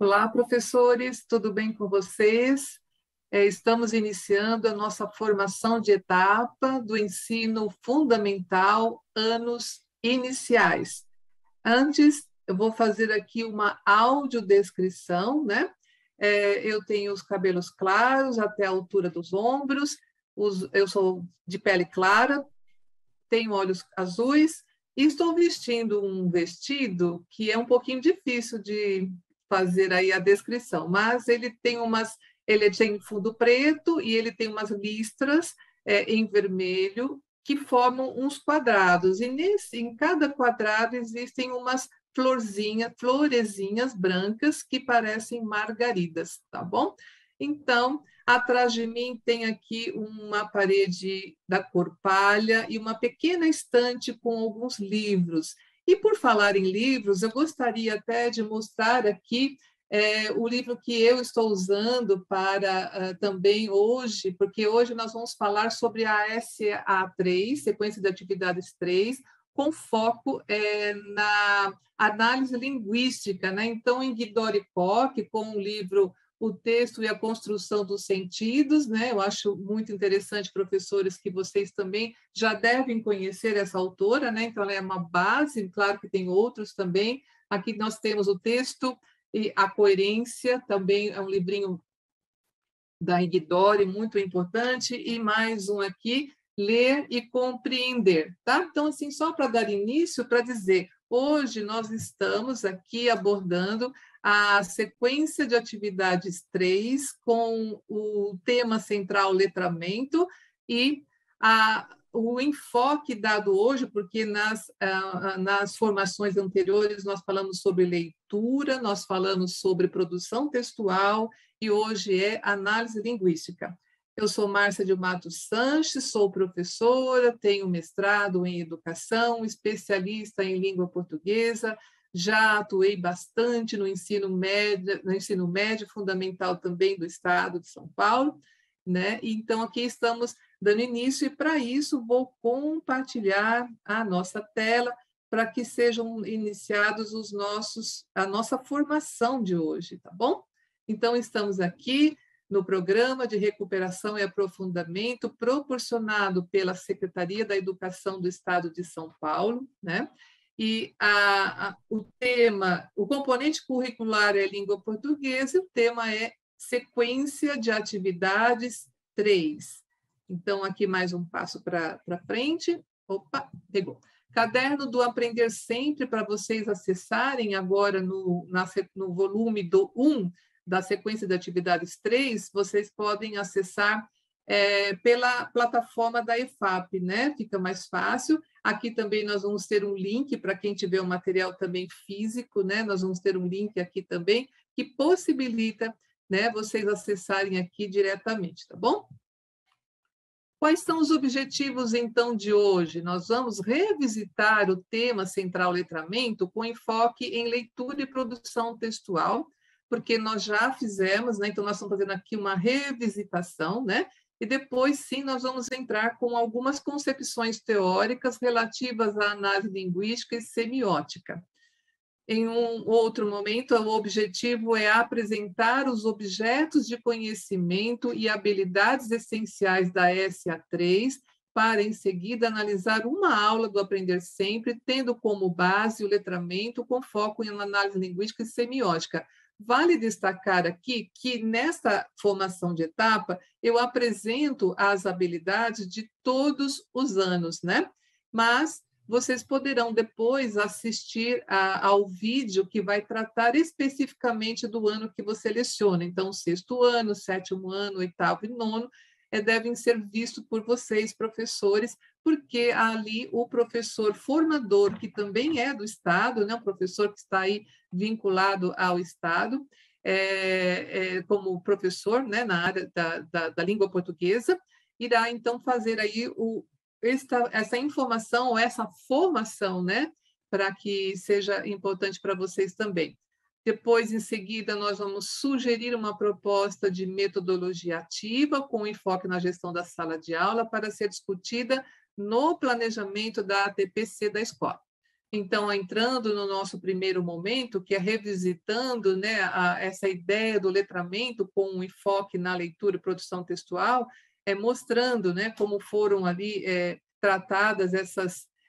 Olá, professores, tudo bem com vocês? Estamos iniciando a nossa formação de etapa do ensino fundamental, anos iniciais. Antes, eu vou fazer aqui uma audiodescrição, né? Eu tenho os cabelos claros até a altura dos ombros, eu sou de pele clara, tenho olhos azuis e estou vestindo um vestido que é um pouquinho difícil de fazer aí a descrição, mas ele tem fundo preto e ele tem umas listras em vermelho que formam uns quadrados, e em cada quadrado existem umas florezinhas brancas que parecem margaridas, tá bom? Então, atrás de mim tem aqui uma parede da cor palha e uma pequena estante com alguns livros. E por falar em livros, eu gostaria até de mostrar aqui o livro que eu estou usando para também hoje, porque hoje nós vamos falar sobre a SA3, Sequência de Atividades 3, com foco na análise linguística, né? Então, em Guidori Koch, com o livro O Texto e a Construção dos Sentidos, né? Eu acho muito interessante, professores, que vocês também já devem conhecer essa autora, né? Então, ela é uma base, claro que tem outros também. Aqui nós temos o texto e a coerência, também é um livrinho da Igidori, muito importante, e mais um aqui, ler e compreender, tá? Então, assim, só para dar início, para dizer, hoje nós estamos aqui abordando a sequência de atividades 3, com o tema central letramento e o enfoque dado hoje, porque nas formações anteriores nós falamos sobre leitura, nós falamos sobre produção textual, e hoje é análise linguística. Eu sou Márcia de Matos Sanches, sou professora, tenho mestrado em educação, especialista em língua portuguesa, já atuei bastante no ensino médio fundamental também do Estado de São Paulo, né? Então, aqui estamos dando início, e para isso vou compartilhar a nossa tela para que sejam iniciados a nossa formação de hoje, tá bom? Então, estamos aqui no programa de recuperação e aprofundamento proporcionado pela Secretaria da Educação do Estado de São Paulo, né? E o componente curricular é língua portuguesa, e o tema é sequência de atividades 3. Então, aqui mais um passo para frente. Opa, pegou. Caderno do Aprender Sempre, para vocês acessarem agora no volume do 1 da sequência de atividades 3, vocês podem acessar pela plataforma da EFAP, né? Fica mais fácil. Aqui também nós vamos ter um link para quem tiver o material também físico, né? Nós vamos ter um link aqui também que possibilita, né, vocês acessarem aqui diretamente, tá bom? Quais são os objetivos, então, de hoje? Nós vamos revisitar o tema central letramento com enfoque em leitura e produção textual, porque nós já fizemos, né? Então, nós estamos fazendo aqui uma revisitação, né? E depois, sim, nós vamos entrar com algumas concepções teóricas relativas à análise linguística e semiótica. Em um outro momento, o objetivo é apresentar os objetos de conhecimento e habilidades essenciais da SA3, para, em seguida, analisar uma aula do Aprender Sempre, tendo como base o letramento, com foco em análise linguística e semiótica. Vale destacar aqui que, nesta formação de etapa, eu apresento as habilidades de todos os anos, né? Mas vocês poderão depois assistir ao vídeo que vai tratar especificamente do ano que você leciona. Então, 6º ano, 7º ano, 8º e 9º devem ser vistos por vocês, professores, porque ali o professor formador, que também é do Estado, né, um professor que está aí vinculado ao Estado, como professor, né, na área da língua portuguesa, irá, então, fazer aí essa informação, ou essa formação, né, para que seja importante para vocês também. Depois, em seguida, nós vamos sugerir uma proposta de metodologia ativa, com enfoque na gestão da sala de aula, para ser discutida no planejamento da ATPC da escola. Então, entrando no nosso primeiro momento, que é revisitando, né, essa ideia do letramento com um enfoque na leitura e produção textual, mostrando, né, como foram ali tratadas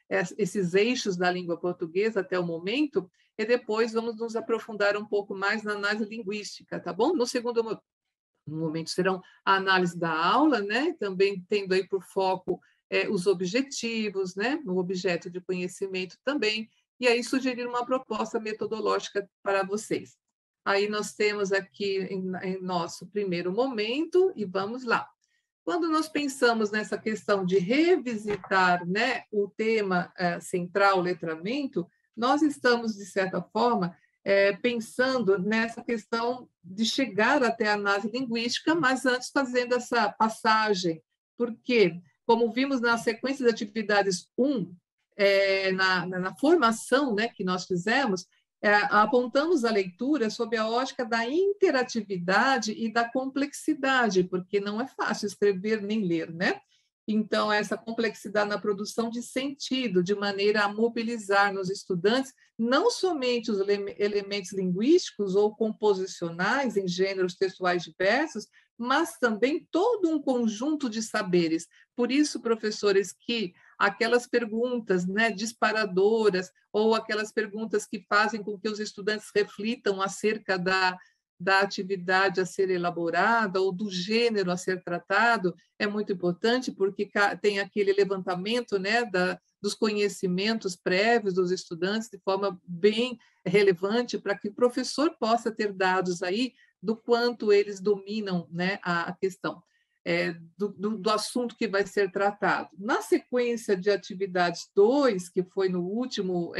esses eixos da língua portuguesa até o momento, e depois vamos nos aprofundar um pouco mais na análise linguística, tá bom? No segundo momento serão a análise da aula, né? Também tendo aí por foco os objetivos, né? O objeto de conhecimento também, e aí sugerir uma proposta metodológica para vocês. Aí nós temos aqui em nosso primeiro momento, e vamos lá. Quando nós pensamos nessa questão de revisitar, né, o tema central, letramento, nós estamos, de certa forma, pensando nessa questão de chegar até a análise linguística, mas antes fazendo essa passagem, porque, como vimos na sequência de atividades 1, na formação, né, que nós fizemos, apontamos a leitura sob a ótica da interatividade e da complexidade, porque não é fácil escrever nem ler, né? Então, essa complexidade na produção de sentido, de maneira a mobilizar nos estudantes não somente os elementos linguísticos ou composicionais em gêneros textuais diversos, mas também todo um conjunto de saberes. Por isso, professores, que aquelas perguntas, né, disparadoras ou aquelas perguntas que fazem com que os estudantes reflitam acerca da atividade a ser elaborada ou do gênero a ser tratado, é muito importante, porque tem aquele levantamento, né, dos conhecimentos prévios dos estudantes de forma bem relevante para que o professor possa ter dados aí do quanto eles dominam, né, a questão. Do assunto que vai ser tratado. Na sequência de atividades 2, que foi no último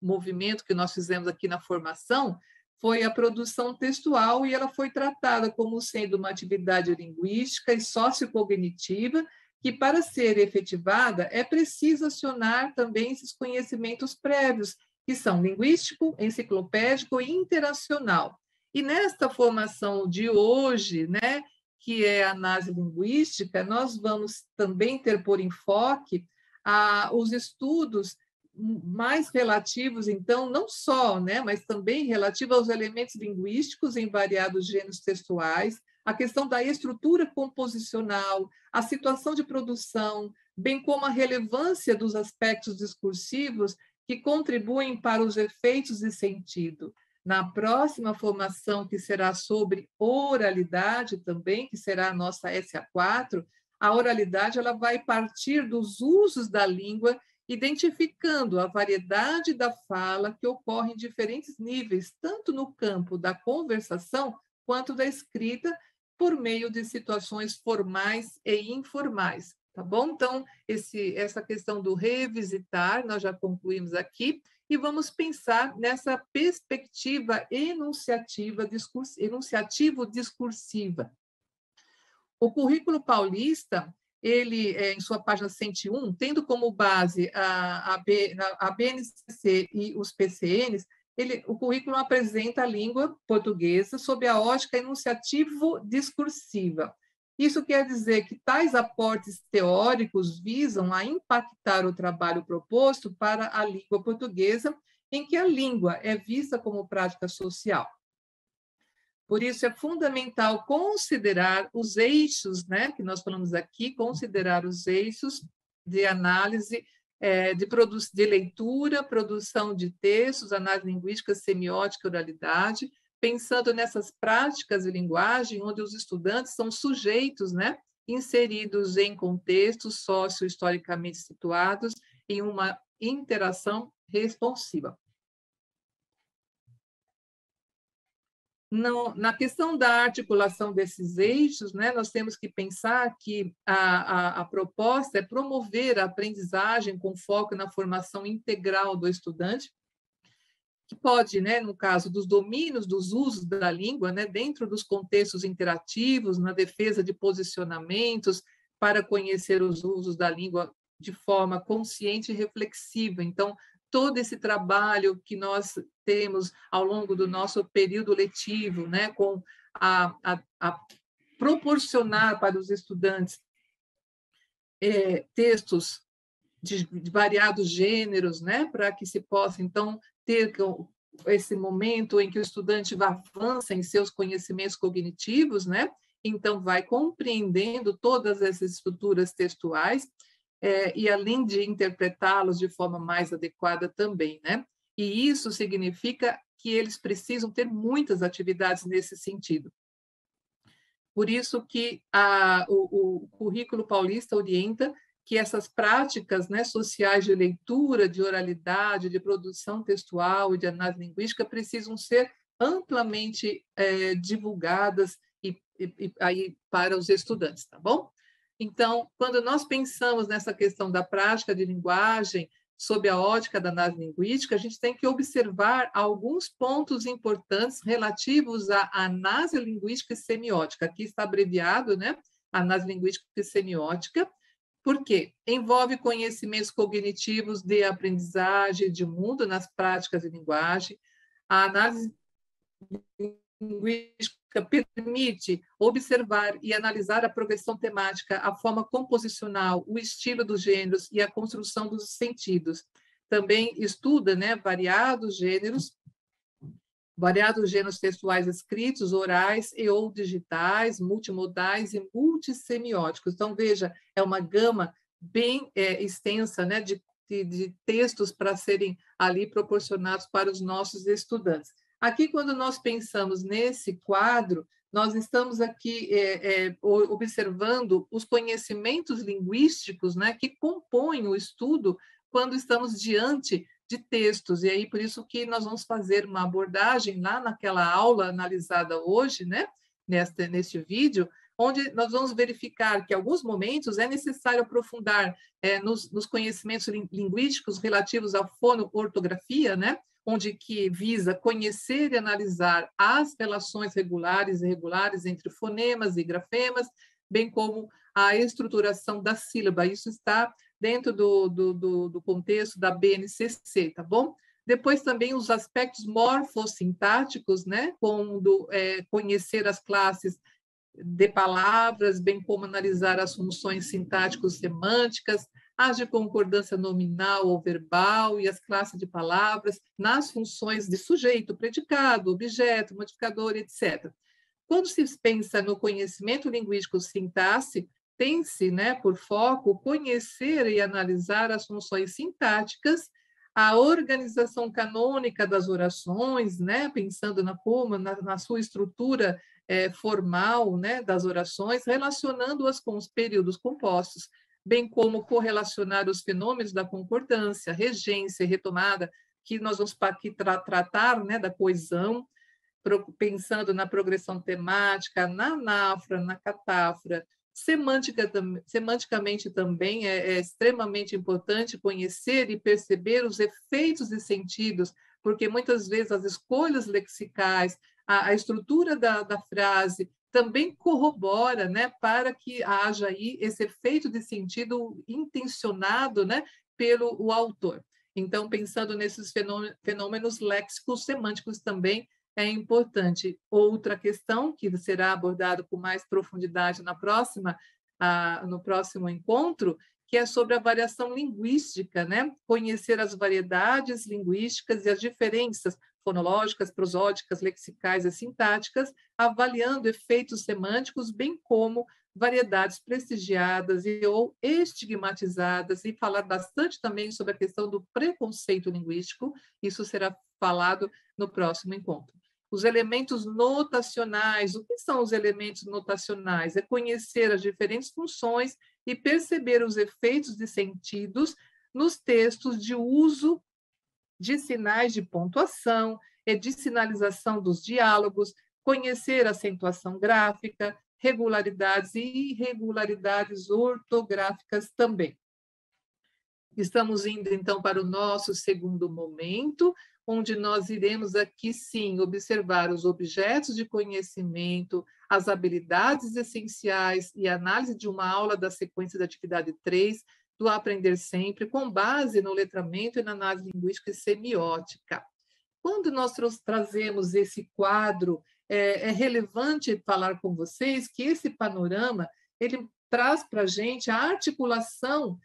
movimento que nós fizemos aqui na formação, foi a produção textual, e ela foi tratada como sendo uma atividade linguística e sociocognitiva, que, para ser efetivada, é preciso acionar também esses conhecimentos prévios, que são linguístico, enciclopédico e interacional. E nesta formação de hoje, né, que é a análise linguística, nós vamos também ter por enfoque os estudos mais relativos, então, não só, né, mas também relativos aos elementos linguísticos em variados gêneros textuais, a questão da estrutura composicional, a situação de produção, bem como a relevância dos aspectos discursivos que contribuem para os efeitos de sentido. Na próxima formação, que será sobre oralidade também, que será a nossa SA4, a oralidade ela vai partir dos usos da língua, identificando a variedade da fala que ocorre em diferentes níveis, tanto no campo da conversação quanto da escrita, por meio de situações formais e informais. Tá bom? Então, essa questão do revisitar, nós já concluímos aqui, e vamos pensar nessa perspectiva enunciativo-discursiva. O currículo paulista, ele, em sua página 101, tendo como base a BNCC e os PCNs, o currículo apresenta a língua portuguesa sob a ótica enunciativo-discursiva. Isso quer dizer que tais aportes teóricos visam a impactar o trabalho proposto para a língua portuguesa, em que a língua é vista como prática social. Por isso, é fundamental considerar os eixos, né, que nós falamos aqui, considerar os eixos de análise de leitura, produção de textos, análise linguística, semiótica, oralidade, pensando nessas práticas de linguagem, onde os estudantes são sujeitos, né, inseridos em contextos socio-historicamente situados, em uma interação responsiva. Na questão da articulação desses eixos, né, nós temos que pensar que a proposta é promover a aprendizagem com foco na formação integral do estudante, que pode, né, no caso dos domínios dos usos da língua, né, dentro dos contextos interativos, na defesa de posicionamentos, para conhecer os usos da língua de forma consciente e reflexiva. Então, todo esse trabalho que nós temos ao longo do nosso período letivo, né, com a proporcionar para os estudantes textos de variados gêneros, né, para que se possa, então, ter esse momento em que o estudante avança em seus conhecimentos cognitivos, né, então vai compreendendo todas essas estruturas textuais, e além de interpretá-los de forma mais adequada também, né? E isso significa que eles precisam ter muitas atividades nesse sentido. Por isso que o currículo paulista orienta que essas práticas, né, sociais de leitura, de oralidade, de produção textual e de análise linguística precisam ser amplamente divulgadas aí para os estudantes, tá bom? Então, quando nós pensamos nessa questão da prática de linguagem sob a ótica da análise linguística, a gente tem que observar alguns pontos importantes relativos à análise linguística e semiótica. Aqui está abreviado, né? Análise linguística e semiótica, porque envolve conhecimentos cognitivos de aprendizagem de mundo nas práticas de linguagem. A análise linguística permite observar e analisar a progressão temática, a forma composicional, o estilo dos gêneros e a construção dos sentidos. Também estuda, né, variados gêneros textuais escritos, orais e ou digitais, multimodais e multissemióticos. Então, veja, é uma gama bem extensa, né, de textos para serem ali proporcionados para os nossos estudantes. Aqui, quando nós pensamos nesse quadro, nós estamos aqui observando os conhecimentos linguísticos, né, que compõem o estudo quando estamos diante de textos. E aí, por isso que nós vamos fazer uma abordagem lá naquela aula analisada hoje, né, neste vídeo, onde nós vamos verificar que, em alguns momentos, é necessário aprofundar nos conhecimentos linguísticos relativos à fono-ortografia, né, onde que visa conhecer e analisar as relações regulares e irregulares entre fonemas e grafemas, bem como a estruturação da sílaba. Isso está dentro do contexto da BNCC, tá bom? Depois também os aspectos morfossintáticos, né, como conhecer as classes de palavras, bem como analisar as funções sintático-semânticas, as de concordância nominal ou verbal e as classes de palavras, nas funções de sujeito, predicado, objeto, modificador, etc. Quando se pensa no conhecimento linguístico sintaxe, tem-se, né, por foco conhecer e analisar as funções sintáticas, a organização canônica das orações, né, pensando na sua estrutura formal, né, das orações, relacionando-as com os períodos compostos, bem como correlacionar os fenômenos da concordância, regência e retomada, que nós vamos aqui tratar, né, da coesão, pensando na progressão temática, na anáfora, na catáfora. Semanticamente também é extremamente importante conhecer e perceber os efeitos e sentidos, porque muitas vezes as escolhas lexicais, a estrutura da frase também corrobora, né, para que haja aí esse efeito de sentido intencionado, né, pelo autor. Então, pensando nesses fenômenos léxicos semânticos também é importante. Outra questão que será abordada com mais profundidade no próximo encontro, que é sobre a variação linguística, né? Conhecer as variedades linguísticas e as diferenças fonológicas, prosódicas, lexicais e sintáticas, avaliando efeitos semânticos, bem como variedades prestigiadas ou estigmatizadas, e falar bastante também sobre a questão do preconceito linguístico. Isso será falado no próximo encontro. Os elementos notacionais. O que são os elementos notacionais? É conhecer as diferentes funções e perceber os efeitos de sentidos nos textos de uso de sinais de pontuação e de sinalização dos diálogos, conhecer a acentuação gráfica, regularidades e irregularidades ortográficas também. Estamos indo, então, para o nosso segundo momento, onde nós iremos aqui, sim, observar os objetos de conhecimento, as habilidades essenciais e análise de uma aula da sequência da atividade 3, do Aprender Sempre, com base no letramento e na análise linguística e semiótica. Quando nós trazemos esse quadro, é relevante falar com vocês que esse panorama ele traz para a gente a articulação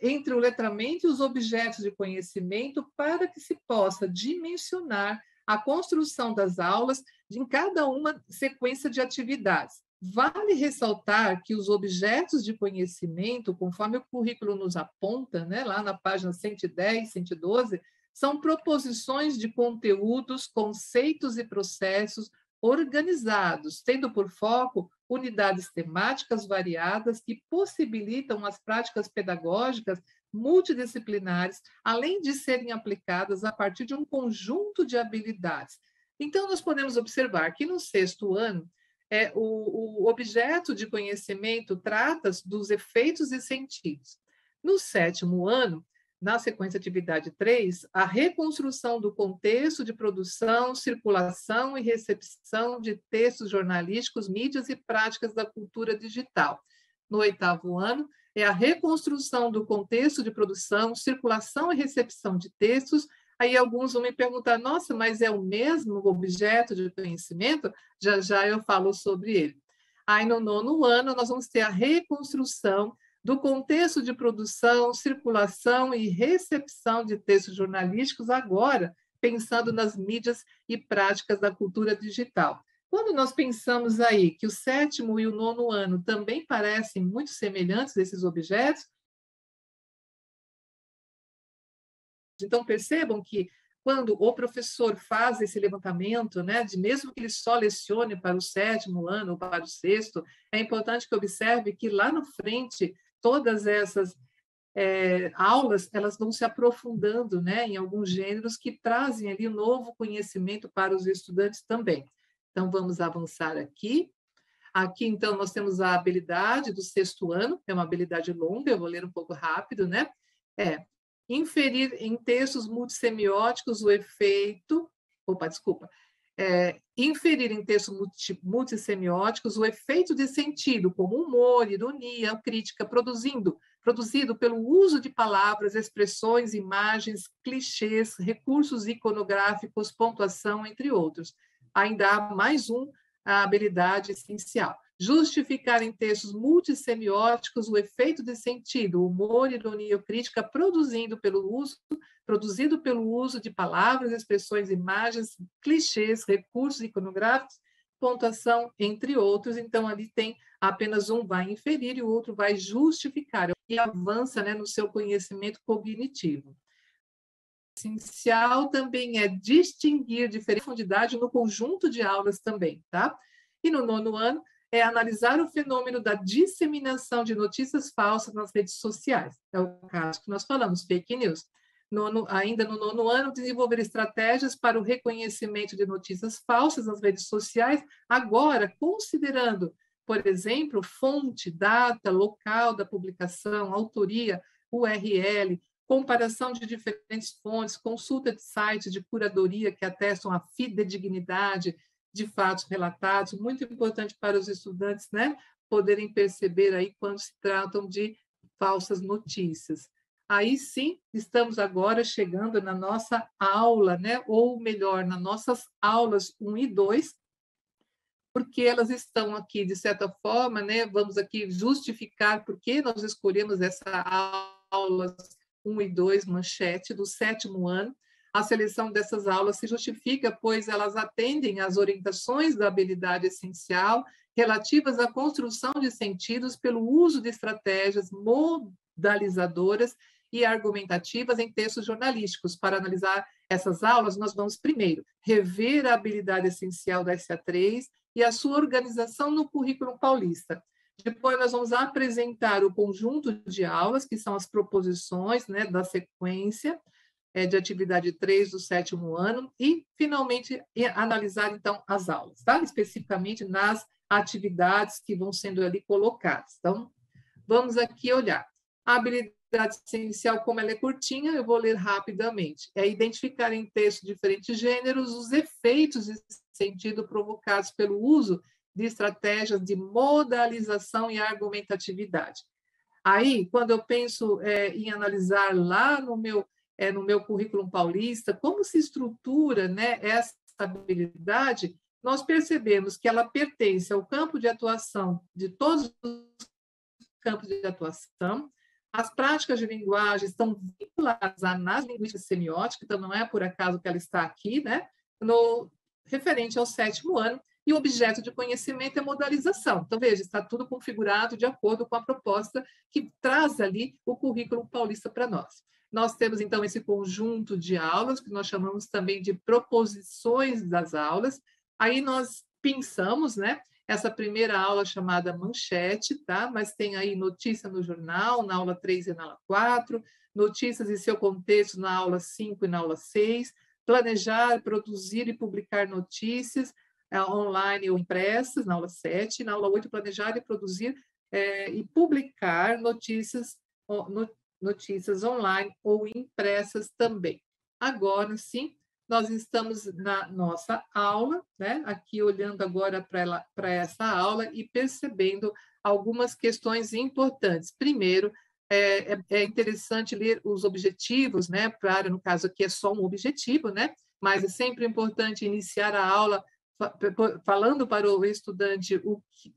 entre o letramento e os objetos de conhecimento para que se possa dimensionar a construção das aulas em cada uma sequência de atividades. Vale ressaltar que os objetos de conhecimento, conforme o currículo nos aponta, né, lá na página 110, 112, são proposições de conteúdos, conceitos e processos organizados, tendo por foco unidades temáticas variadas que possibilitam as práticas pedagógicas multidisciplinares, além de serem aplicadas a partir de um conjunto de habilidades. Então, nós podemos observar que no sexto ano, o objeto de conhecimento trata dos efeitos e sentidos. No sétimo ano, na sequência atividade 3, a reconstrução do contexto de produção, circulação e recepção de textos jornalísticos, mídias e práticas da cultura digital. No oitavo ano, é a reconstrução do contexto de produção, circulação e recepção de textos. Aí alguns vão me perguntar, nossa, mas é o mesmo objeto de conhecimento? Já já eu falo sobre ele. Aí no nono ano, nós vamos ter a reconstrução do contexto de produção, circulação e recepção de textos jornalísticos, agora pensando nas mídias e práticas da cultura digital. Quando nós pensamos aí que o sétimo e o nono ano também parecem muito semelhantes esses objetos, então percebam que quando o professor faz esse levantamento, né, de mesmo que ele só lecione para o sétimo ano ou para o sexto, é importante que observe que lá na frente todas essas aulas elas vão se aprofundando, né, em alguns gêneros que trazem ali um novo conhecimento para os estudantes também. Então, vamos avançar aqui. Aqui, então, nós temos a habilidade do sexto ano, é uma habilidade longa, eu vou ler um pouco rápido, né? Inferir em textos multissemióticos o efeito... inferir em textos multissemióticos o efeito de sentido, como humor, ironia, crítica, produzido pelo uso de palavras, expressões, imagens, clichês, recursos iconográficos, pontuação, entre outros. Ainda há mais a habilidade essencial. Justificar em textos multissemióticos o efeito de sentido, humor, ironia ou crítica, produzido pelo uso de palavras, expressões, imagens, clichês, recursos iconográficos, pontuação, entre outros. Então, ali tem apenas um vai inferir e o outro vai justificar, e avança, né, no seu conhecimento cognitivo. Essencial também é distinguir diferente profundidade no conjunto de aulas também, tá? E no nono ano, é analisar o fenômeno da disseminação de notícias falsas nas redes sociais. É o caso que nós falamos, fake news. Ainda no nono ano, desenvolver estratégias para o reconhecimento de notícias falsas nas redes sociais, agora considerando, por exemplo, fonte, data, local da publicação, autoria, URL, comparação de diferentes fontes, consulta de sites de curadoria que atestam a fidedignidade de fatos relatados, muito importante para os estudantes, né, poderem perceber aí quando se tratam de falsas notícias. Aí sim, estamos agora chegando na nossa aula, né, ou melhor, nas nossas aulas 1 e 2, porque elas estão aqui, de certa forma, né, vamos aqui justificar por que nós escolhemos essa aulas 1 e 2, manchete, do sétimo ano. A seleção dessas aulas se justifica, pois elas atendem às orientações da habilidade essencial relativas à construção de sentidos pelo uso de estratégias modalizadoras e argumentativas em textos jornalísticos. Para analisar essas aulas, nós vamos primeiro rever a habilidade essencial da SA3 e a sua organização no currículo paulista. Depois, nós vamos apresentar o conjunto de aulas, que são as proposições, né, da sequência de atividade 3 do sétimo ano, e, finalmente, analisar, então, as aulas, tá? Especificamente nas atividades que vão sendo ali colocadas. Então, vamos aqui olhar. A habilidade essencial, como ela é curtinha, eu vou ler rapidamente. É identificar em texto diferentes gêneros os efeitos de sentido provocados pelo uso de estratégias de modalização e argumentatividade. Aí, quando eu penso em analisar lá no meu currículo paulista, como se estrutura, né, essa habilidade, nós percebemos que ela pertence ao campo de atuação de todos os campos de atuação, As práticas de linguagem estão vinculadas à análise linguística semiótica, então não é por acaso que ela está aqui, né? No referente ao 7º ano, e o objeto de conhecimento é modalização. Então, veja, está tudo configurado de acordo com a proposta que traz ali o currículo paulista para nós. Nós temos, então, esse conjunto de aulas, que nós chamamos também de proposições das aulas. Aí nós pensamos, né? Essa primeira aula chamada manchete, tá? Mas tem aí notícia no jornal, na aula 3 e na aula 4, notícias e seu contexto na aula 5 e na aula 6, planejar, produzir e publicar notícias online ou impressas, na aula 7, na aula 8, planejar e produzir e publicar notícias online ou impressas também. Agora, sim, nós estamos na nossa aula, né? Aqui olhando agora para essa aula e percebendo algumas questões importantes. Primeiro, é interessante ler os objetivos, né? Para, no caso aqui é só um objetivo, né? Mas é sempre importante iniciar a aula falando para o estudante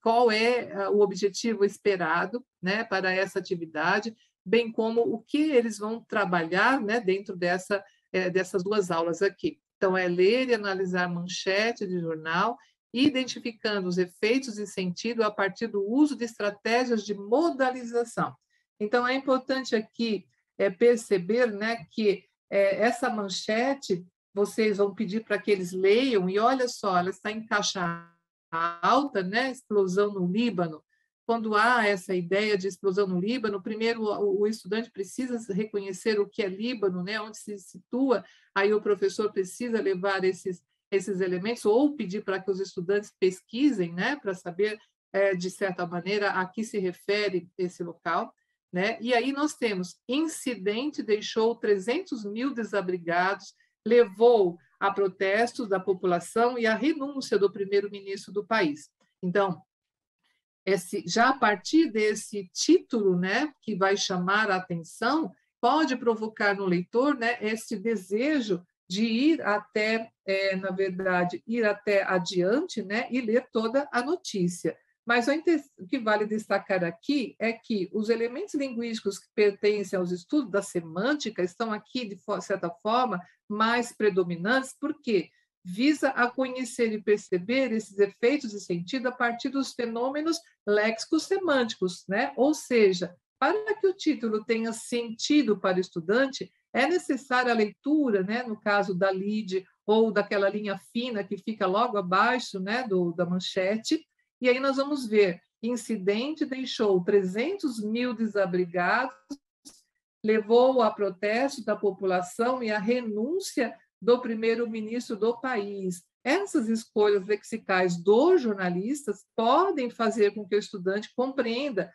qual é o objetivo esperado, né? Para essa atividade, bem como o que eles vão trabalhar, né? Dentro dessas duas aulas aqui. Então, é ler e analisar manchete de jornal, identificando os efeitos e sentido a partir do uso de estratégias de modalização. Então, é importante aqui perceber, né, que essa manchete, vocês vão pedir para que eles leiam, e olha só, ela está em caixa alta, né, explosão no Líbano. Quando há essa ideia de explosão no Líbano, primeiro o estudante precisa reconhecer o que é Líbano, né, onde se situa, aí o professor precisa levar esses elementos, ou pedir para que os estudantes pesquisem, né, para saber, de certa maneira, a que se refere esse local. Né? E aí nós temos, incidente deixou 300 mil desabrigados, levou a protestos da população e a renúncia do primeiro-ministro do país. Então, já a partir desse título, né, que vai chamar a atenção, pode provocar no leitor, né, esse desejo de ir até, na verdade, ir até adiante, né, e ler toda a notícia. Mas o que vale destacar aqui é que os elementos linguísticos que pertencem aos estudos da semântica estão aqui, de certa forma, mais predominantes, porque visa a conhecer e perceber esses efeitos de sentido a partir dos fenômenos léxicos semânticos, né? Ou seja, para que o título tenha sentido para o estudante, é necessária a leitura, né? No caso da lead ou daquela linha fina que fica logo abaixo, né? Da manchete. E aí nós vamos ver, incidente deixou 300 mil desabrigados, levou a protesto da população e a renúncia do primeiro-ministro do país. Essas escolhas lexicais dos jornalistas podem fazer com que o estudante compreenda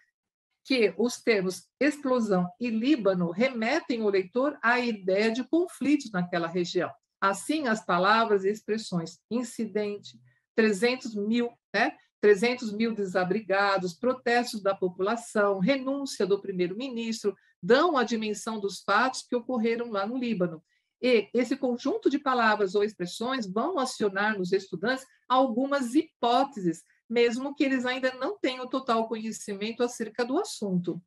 que os termos explosão e Líbano remetem o leitor à ideia de conflitos naquela região. Assim, as palavras e expressões incidente, 300 mil, né? 300 mil desabrigados, protestos da população, renúncia do primeiro-ministro, dão a dimensão dos fatos que ocorreram lá no Líbano. E esse conjunto de palavras ou expressões vão acionar nos estudantes algumas hipóteses, mesmo que eles ainda não tenham total conhecimento acerca do assunto.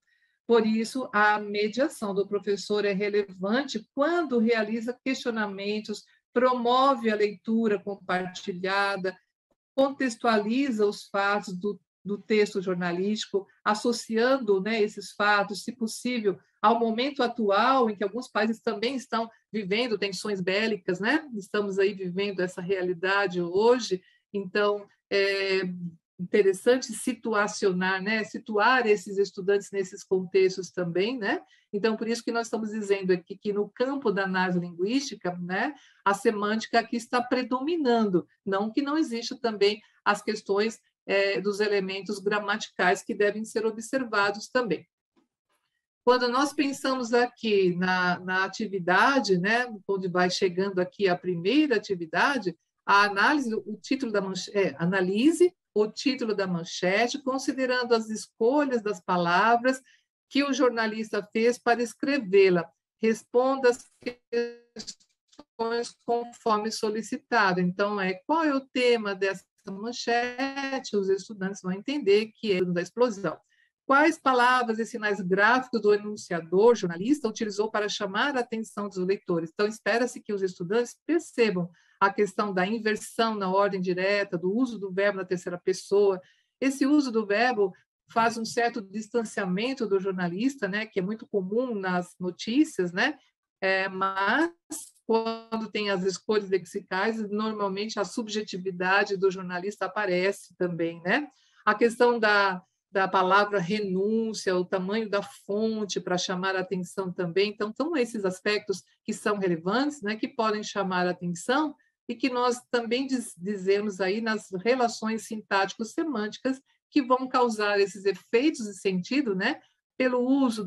Por isso, a mediação do professor é relevante quando realiza questionamentos, promove a leitura compartilhada, contextualiza os fatos do texto jornalístico, associando, né, esses fatos, se possível, ao momento atual, em que alguns países também estão vivendo tensões bélicas, né? Estamos aí vivendo essa realidade hoje, então é interessante situacionar, né? Situar esses estudantes nesses contextos também, né? Então, por isso que nós estamos dizendo aqui que no campo da análise linguística, né, a semântica aqui está predominando, não que não exista também as questões dos elementos gramaticais que devem ser observados também. Quando nós pensamos aqui na atividade, né, onde vai chegando aqui a primeira atividade, a análise, o título da manchete, analise o título da manchete, considerando as escolhas das palavras que o jornalista fez para escrevê-la. Responda as questões conforme solicitado. Então, qual é o tema dessa manchete? Os estudantes vão entender que é da explosão. Quais palavras e sinais gráficos do enunciador, jornalista, utilizou para chamar a atenção dos leitores? Então, espera-se que os estudantes percebam a questão da inversão na ordem direta, do uso do verbo na terceira pessoa. Esse uso do verbo faz um certo distanciamento do jornalista, né, que é muito comum nas notícias, né, mas quando tem as escolhas lexicais, normalmente a subjetividade do jornalista aparece também, né? A questão da palavra renúncia, o tamanho da fonte para chamar a atenção também. Então, são esses aspectos que são relevantes, né, que podem chamar a atenção e que nós também dizemos aí nas relações sintático-semânticas que vão causar esses efeitos de sentido, né, pelo uso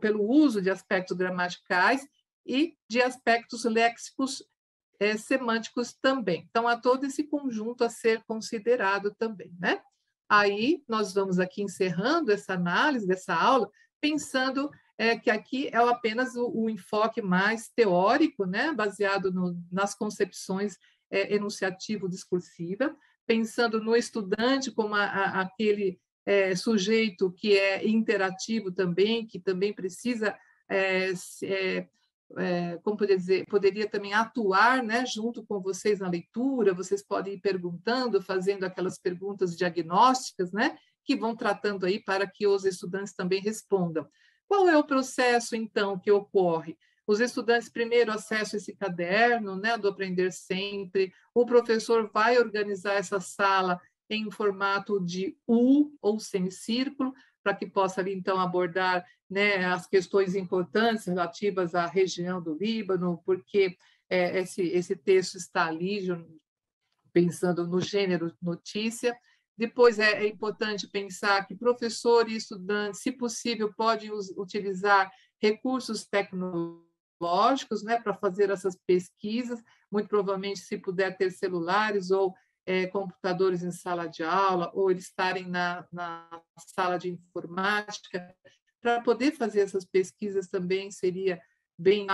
pelo uso de aspectos gramaticais e de aspectos léxicos semânticos também. Então, há todo esse conjunto a ser considerado também, né? Aí, nós vamos aqui encerrando essa análise dessa aula, pensando que aqui é apenas o enfoque mais teórico, né? Baseado nas concepções enunciativo-discursiva, pensando no estudante como aquele sujeito que é interativo também, que também precisa, como poderia também atuar, né, junto com vocês na leitura, vocês podem ir perguntando, fazendo aquelas perguntas diagnósticas, né, que vão tratando aí para que os estudantes também respondam. Qual é o processo, então, que ocorre? Os estudantes primeiro acessam esse caderno, né, do Aprender Sempre, o professor vai organizar essa sala em formato de U ou semicírculo, para que possa ali, então, abordar, né, as questões importantes relativas à região do Líbano, porque esse texto está ali, pensando no gênero notícia. Depois, é importante pensar que professor e estudante, se possível, podem utilizar recursos tecnológicos, né, para fazer essas pesquisas, muito provavelmente, se puder ter celulares ou computadores em sala de aula, ou eles estarem na sala de informática, para poder fazer essas pesquisas também seria bem,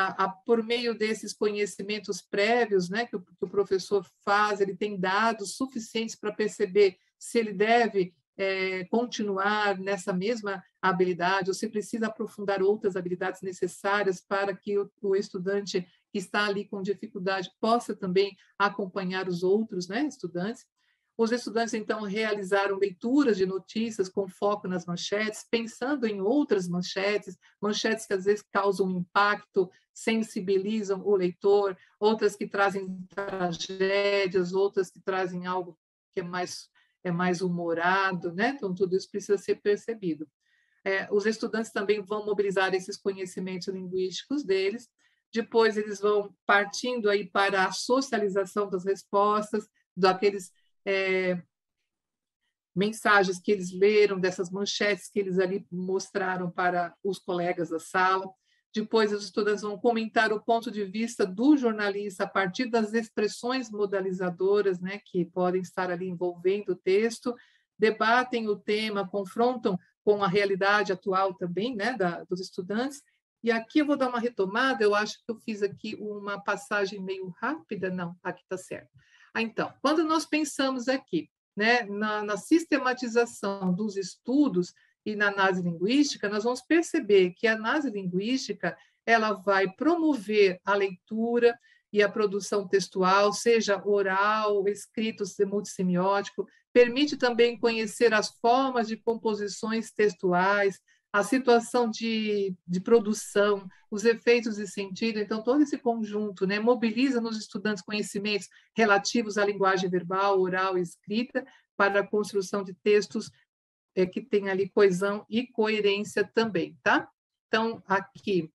por meio desses conhecimentos prévios, né, que o professor faz, ele tem dados suficientes para perceber se ele deve continuar nessa mesma habilidade, ou se precisa aprofundar outras habilidades necessárias para que o estudante que está ali com dificuldade possa também acompanhar os outros, né, estudantes. Os estudantes, então, realizaram leituras de notícias com foco nas manchetes, pensando em outras manchetes, manchetes que às vezes causam impacto, sensibilizam o leitor, outras que trazem tragédias, outras que trazem algo que é mais humorado, né? Então, tudo isso precisa ser percebido. Os estudantes também vão mobilizar esses conhecimentos linguísticos deles, depois eles vão partindo aí para a socialização das respostas, daqueles mensagens que eles leram, dessas manchetes que eles ali mostraram para os colegas da sala. Depois, os estudantes vão comentar o ponto de vista do jornalista a partir das expressões modalizadoras, né, que podem estar ali envolvendo o texto, debatem o tema, confrontam com a realidade atual também, né, dos estudantes. E aqui eu vou dar uma retomada, eu acho que eu fiz aqui uma passagem meio rápida, não, aqui está certo. Então, quando nós pensamos aqui, né, na sistematização dos estudos e na análise linguística, nós vamos perceber que a análise linguística ela vai promover a leitura e a produção textual, seja oral, escrito, multissemiótico, permite também conhecer as formas de composições textuais, a situação de produção, os efeitos de sentido. Então, todo esse conjunto, né, mobiliza nos estudantes conhecimentos relativos à linguagem verbal, oral e escrita, para a construção de textos que tem ali coesão e coerência também, tá? Então, aqui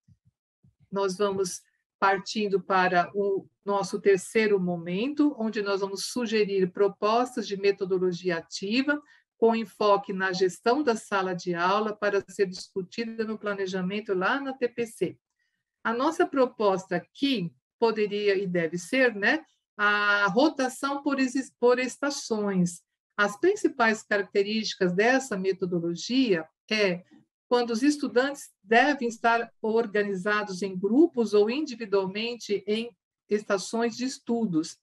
nós vamos partindo para o nosso terceiro momento, onde nós vamos sugerir propostas de metodologia ativa, com enfoque na gestão da sala de aula, para ser discutida no planejamento lá na TPC. A nossa proposta aqui poderia e deve ser, né, a rotação por estações. As principais características dessa metodologia quando os estudantes devem estar organizados em grupos ou individualmente em estações de estudos.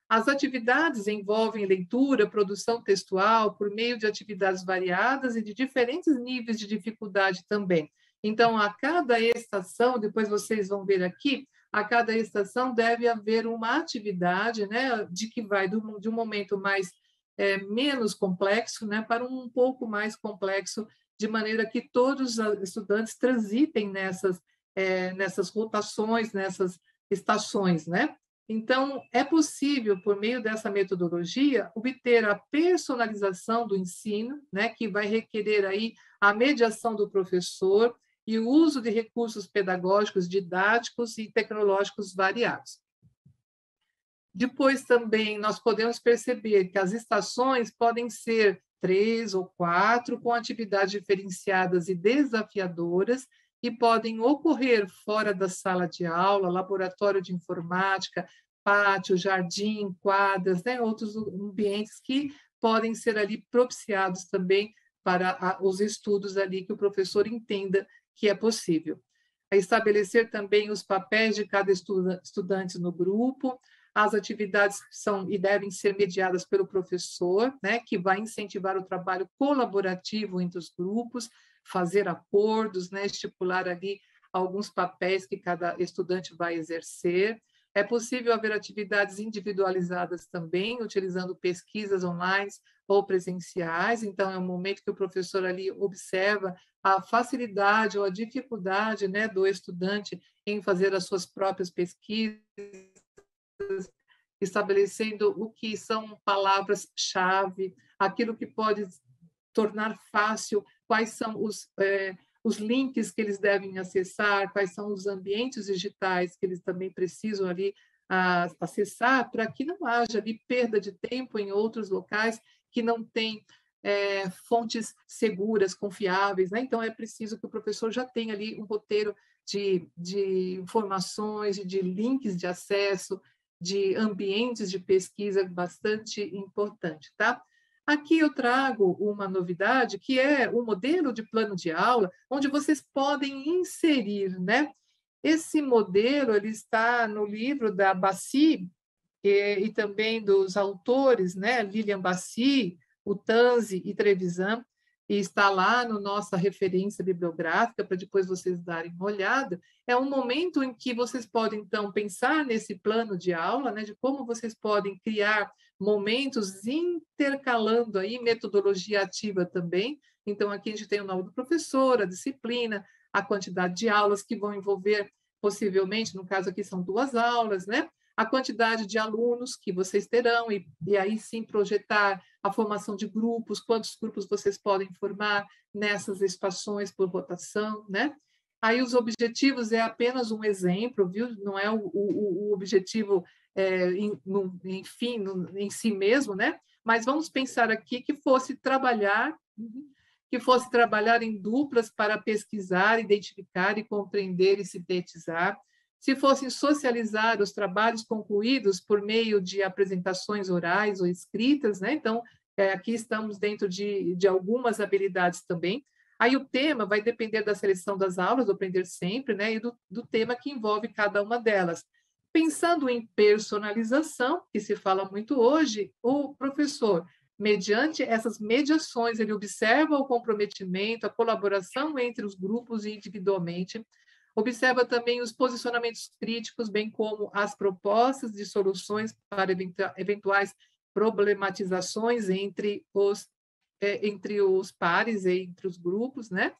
As atividades envolvem leitura, produção textual, por meio de atividades variadas e de diferentes níveis de dificuldade também. Então, a cada estação, depois vocês vão ver aqui, a cada estação deve haver uma atividade, né, de que vai de um momento mais menos complexo, né, para um pouco mais complexo, de maneira que todos os estudantes transitem nessas rotações, nessas estações, né? Então, é possível, por meio dessa metodologia, obter a personalização do ensino, né, que vai requerer aí a mediação do professor e o uso de recursos pedagógicos, didáticos e tecnológicos variados. Depois também nós podemos perceber que as estações podem ser 3 ou 4, com atividades diferenciadas e desafiadoras, e podem ocorrer fora da sala de aula, laboratório de informática, pátio, jardim, quadras, né, outros ambientes que podem ser ali propiciados também para os estudos ali que o professor entenda que é possível. Estabelecer também os papéis de cada estudante no grupo, as atividades são e devem ser mediadas pelo professor, né, que vai incentivar o trabalho colaborativo entre os grupos, fazer acordos, né, estipular ali alguns papéis que cada estudante vai exercer. É possível haver atividades individualizadas também, utilizando pesquisas online ou presenciais. Então, é um momento que o professor ali observa a facilidade ou a dificuldade, né, do estudante em fazer as suas próprias pesquisas, estabelecendo o que são palavras-chave, aquilo que pode tornar fácil, quais são os links que eles devem acessar, quais são os ambientes digitais que eles também precisam ali acessar, para que não haja ali perda de tempo em outros locais que não têm fontes seguras, confiáveis, né? Então, é preciso que o professor já tenha ali um roteiro de informações, de links de acesso, de ambientes de pesquisa bastante importante, tá? Aqui eu trago uma novidade, que é o modelo de plano de aula, onde vocês podem inserir, né? Esse modelo ele está no livro da Bassi e também dos autores, né? Lilian Bassi, o Tanzi e Trevisan, e está lá no nossa referência bibliográfica, para depois vocês darem uma olhada. É um momento em que vocês podem, então, pensar nesse plano de aula, né, de como vocês podem criar momentos intercalando aí metodologia ativa também. Então, aqui a gente tem o nome do professor, a disciplina, a quantidade de aulas que vão envolver, possivelmente, no caso aqui são 2 aulas, né? A quantidade de alunos que vocês terão, e aí sim projetar a formação de grupos, quantos grupos vocês podem formar nessas estações por rotação, né? Aí os objetivos é apenas um exemplo, viu? Não é o objetivo enfim, em si mesmo, né? Mas vamos pensar aqui que fosse trabalhar em duplas para pesquisar, identificar e compreender e sintetizar. Se fossem socializar os trabalhos concluídos por meio de apresentações orais ou escritas, né? Então, aqui estamos dentro de algumas habilidades também. Aí o tema vai depender da seleção das aulas, do Aprender Sempre, né? E do tema que envolve cada uma delas. Pensando em personalização, que se fala muito hoje, o professor, mediante essas mediações, ele observa o comprometimento, a colaboração entre os grupos e individualmente, observa também os posicionamentos críticos, bem como as propostas de soluções para eventuais problematizações entre os pares, entre os grupos, né?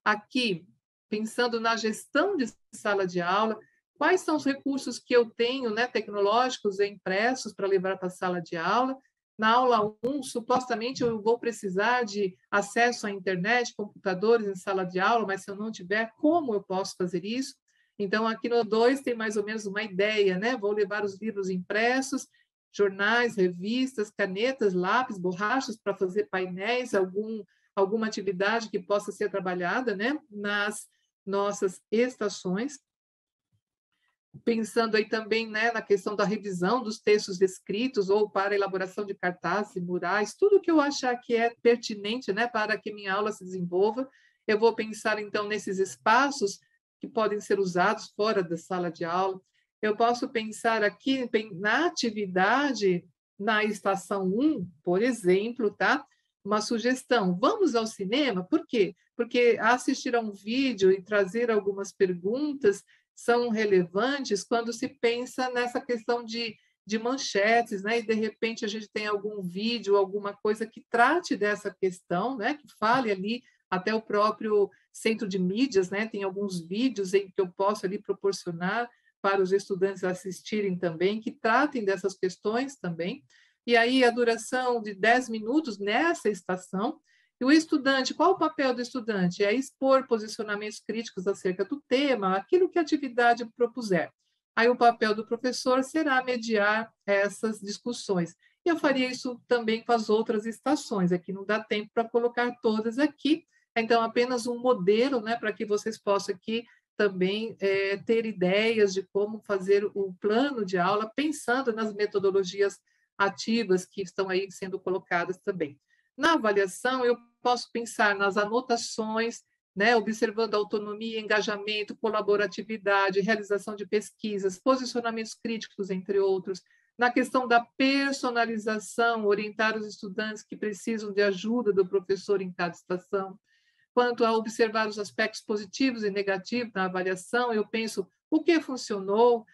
Aqui, pensando na gestão de sala de aula, quais são os recursos que eu tenho, né, tecnológicos e impressos para levar para a sala de aula? Na aula 1, supostamente eu vou precisar de acesso à internet, computadores em sala de aula, mas se eu não tiver, como eu posso fazer isso? Então, aqui no 2 tem mais ou menos uma ideia, né? Vou levar os livros impressos, jornais, revistas, canetas, lápis, borrachas para fazer painéis, alguma atividade que possa ser trabalhada, né, nas nossas estações. Pensando aí também, né, na questão da revisão dos textos escritos ou para a elaboração de cartazes e murais, tudo que eu achar que é pertinente, né, para que minha aula se desenvolva, eu vou pensar então nesses espaços que podem ser usados fora da sala de aula. eu posso pensar aqui na atividade na estação 1, por exemplo, tá? Uma sugestão, vamos ao cinema? Por quê? Porque assistir a um vídeo e trazer algumas perguntas são relevantes quando se pensa nessa questão de manchetes, né? E de repente a gente tem algum vídeo, alguma coisa que trate dessa questão, né? Que fale ali, até o próprio centro de mídias, né? Tem alguns vídeos em que eu posso ali proporcionar para os estudantes assistirem também, que tratem dessas questões também. E aí a duração de 10 minutos nessa estação. E o estudante, qual o papel do estudante? É expor posicionamentos críticos acerca do tema, aquilo que a atividade propuser. Aí o papel do professor será mediar essas discussões. E eu faria isso também com as outras estações, aqui não dá tempo para colocar todas aqui, então apenas um modelo, né, para que vocês possam aqui também ter ideias de como fazer o plano de aula, pensando nas metodologias ativas que estão aí sendo colocadas também. Na avaliação, eu posso pensar nas anotações, né, observando autonomia, engajamento, colaboratividade, realização de pesquisas, posicionamentos críticos, entre outros. Na questão da personalização, orientar os estudantes que precisam de ajuda do professor em cada estação. Quanto a observar os aspectos positivos e negativos na avaliação, eu penso o que funcionou,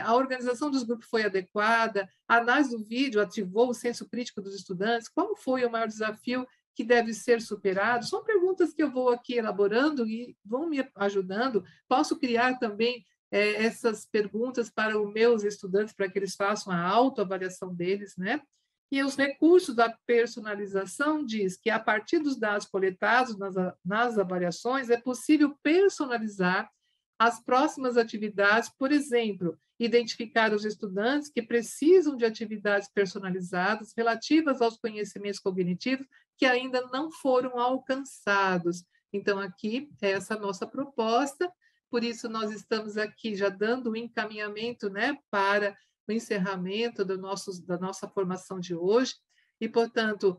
a organização dos grupos foi adequada, a análise do vídeo ativou o senso crítico dos estudantes, qual foi o maior desafio que deve ser superado? São perguntas que eu vou aqui elaborando e vão me ajudando. Posso criar também essas perguntas para os meus estudantes, para que eles façam a autoavaliação deles, né? E os recursos da personalização diz que, a partir dos dados coletados nas avaliações, é possível personalizar as próximas atividades, por exemplo, identificar os estudantes que precisam de atividades personalizadas relativas aos conhecimentos cognitivos que ainda não foram alcançados. Então, aqui é essa nossa proposta, por isso nós estamos aqui já dando um encaminhamento, né, para o encerramento da nossa formação de hoje, e, portanto,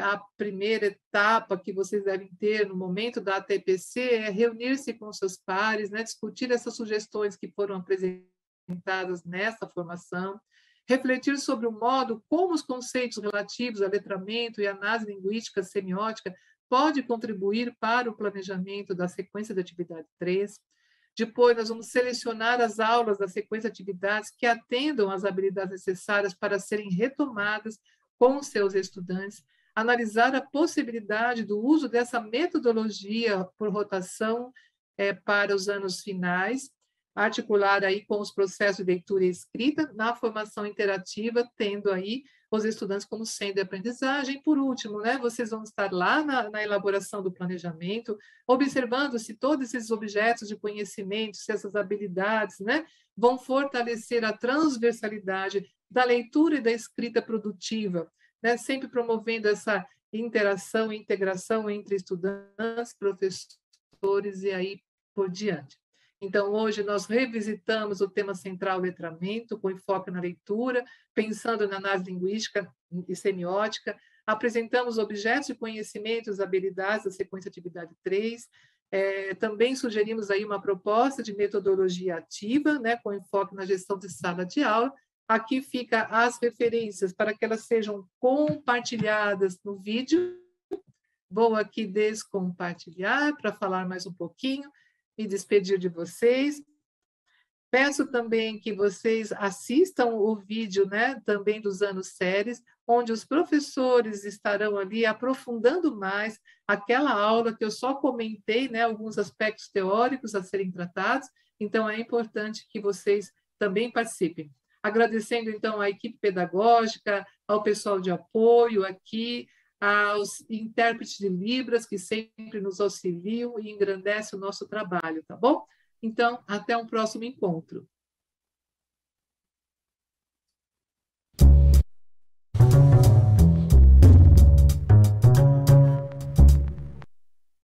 a primeira etapa que vocês devem ter no momento da ATPC é reunir-se com seus pares, né, discutir essas sugestões que foram apresentadas nessa formação, refletir sobre o modo como os conceitos relativos a letramento e análise linguística semiótica pode contribuir para o planejamento da sequência de atividade 3. Depois, nós vamos selecionar as aulas da sequência de atividades que atendam às habilidades necessárias para serem retomadas com os seus estudantes, analisar a possibilidade do uso dessa metodologia por rotação para os anos finais, articular aí com os processos de leitura e escrita na formação interativa, tendo aí os estudantes como centro de aprendizagem. Por último, né, vocês vão estar lá na elaboração do planejamento, observando se todos esses objetos de conhecimento, se essas habilidades, né, vão fortalecer a transversalidade da leitura e da escrita produtiva, né, sempre promovendo essa interação e integração entre estudantes, professores e aí por diante. Então, hoje nós revisitamos o tema central letramento, com enfoque na leitura, pensando na análise linguística e semiótica, apresentamos objetos de conhecimentos, habilidades da sequência de atividade 3, também sugerimos aí uma proposta de metodologia ativa, né, com enfoque na gestão de sala de aula. Aqui fica as referências para que elas sejam compartilhadas no vídeo. Vou aqui descompartilhar para falar mais um pouquinho, me despedir de vocês. Peço também que vocês assistam o vídeo, né, também dos anos séries, onde os professores estarão ali aprofundando mais aquela aula que eu só comentei, né, alguns aspectos teóricos a serem tratados, então é importante que vocês também participem. Agradecendo, então, à equipe pedagógica, ao pessoal de apoio aqui, aos intérpretes de Libras, que sempre nos auxiliam e engrandecem o nosso trabalho, tá bom? Então, até um próximo encontro.